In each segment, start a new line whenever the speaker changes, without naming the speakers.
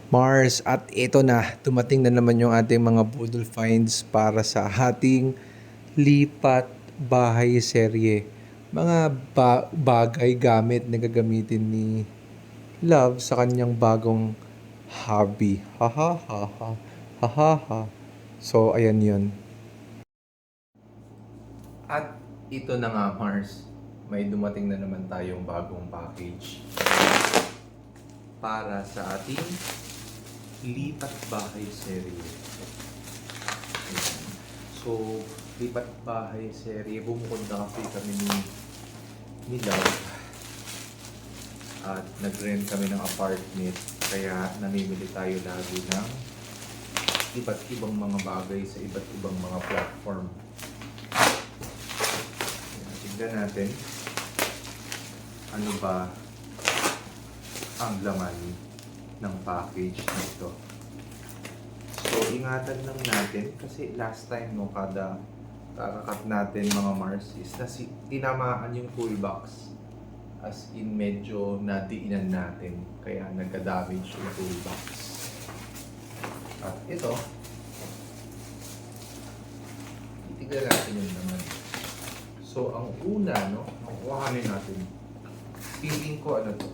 Mars, at ito na, dumating na naman yung ating mga Boodle Finds para sa ating lipat bahay serye. Mga bagay, gamit na gagamitin ni Love sa kanyang bagong hobby. Ha ha ha ha. Ha ha ha. So, ayan yun. At ito na nga, Mars. May dumating na naman tayong bagong package para sa ating lipat bahay serye. Ayan. So, lipat bahay serye. Bumukod na kasi kami ni Love. At nag-rent kami ng apartment. Kaya namimili tayo lagi ng iba't ibang mga bagay sa iba't ibang mga platform. Ayan, tignan natin ano ba ang laman ng package na ito. So, ingatan lang natin kasi last time no, kada kakakat natin mga Mars is tinamaan yung toolbox. As in medyo nadiinan natin kaya nagka-damage yung toolbox. At ito, titignan natin yung naman. So, ang una, no, makukuhanin natin. Feeling ko ano to?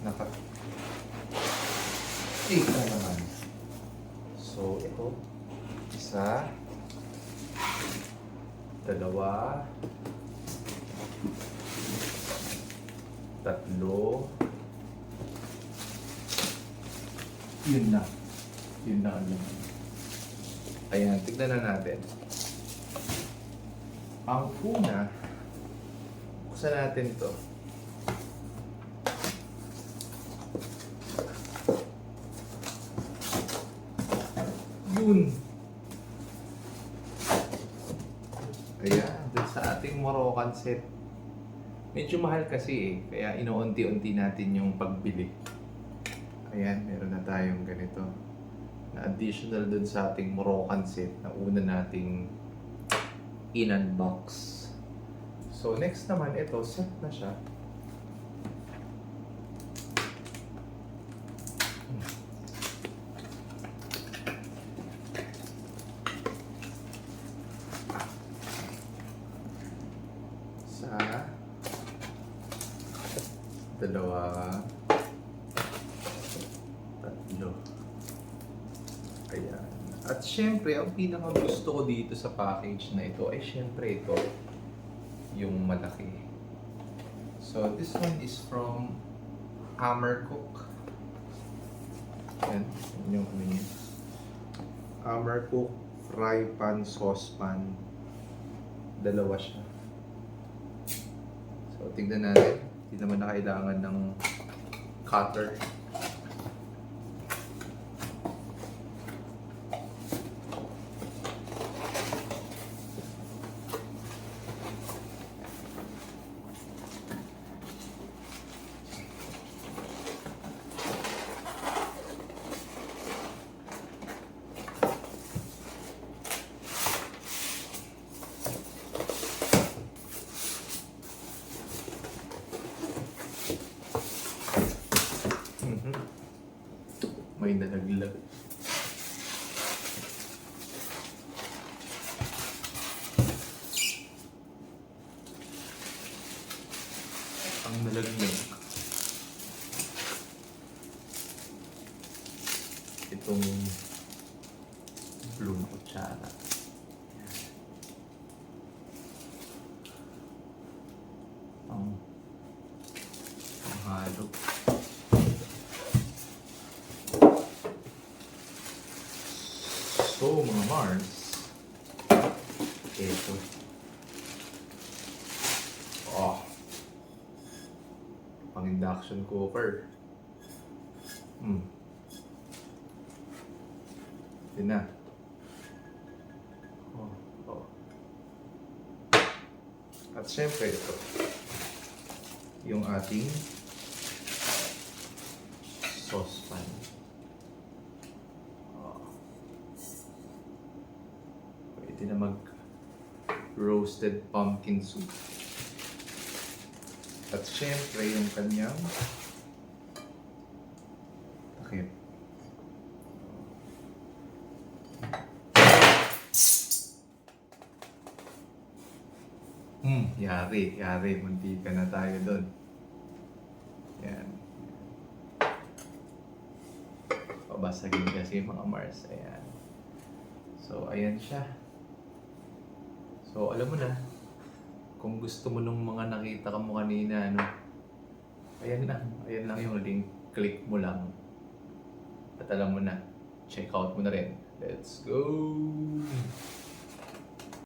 Naka-tape na naman. So, ito. Isa. Dalawa. Tatlo. Yun na. Yun na ang naman. Ayan, tignan na natin. Ang una, buksan natin to. Yun. Ayan, dun sa ating Moroccan set. Medyo mahal kasi eh, kaya inuunti-unti natin yung pagbili. Ayan, meron na tayong ganito. Na additional dun sa ating Moroccan set na una nating in-unbox. So next naman, ito, set na siya. Sa dalawa, tatlo. Ayan. At syempre, ang pinaka gusto ko dito sa package na ito ay syempre ito, yung malaki. So this one is from Amercook. Ayan, yun yung ano yun. Amercook fry pan saucepan. Dalawa siya. So tignan natin. Hindi naman na kailangan ng cutter. May nalaglag. Ang nalaglag. Itong blue na kutsara. Ang halo. So, mga Mars, ito. Oh, pang induction cooker. Yun na. Oh. At syempre ito, yung ating saucepan. Pwede na mag-roasted pumpkin soup. At syempre yung kanyang sakit. Yari. Munti ka na tayo doon. Yan. Pabasagin kasi mga Mars. Ayan. So, ayan siya. So, alam mo na, kung gusto mo nung mga nakita ka mo kanina, ano, ayan lang yung link. Click mo lang. At alam mo na, check out mo na rin. Let's go!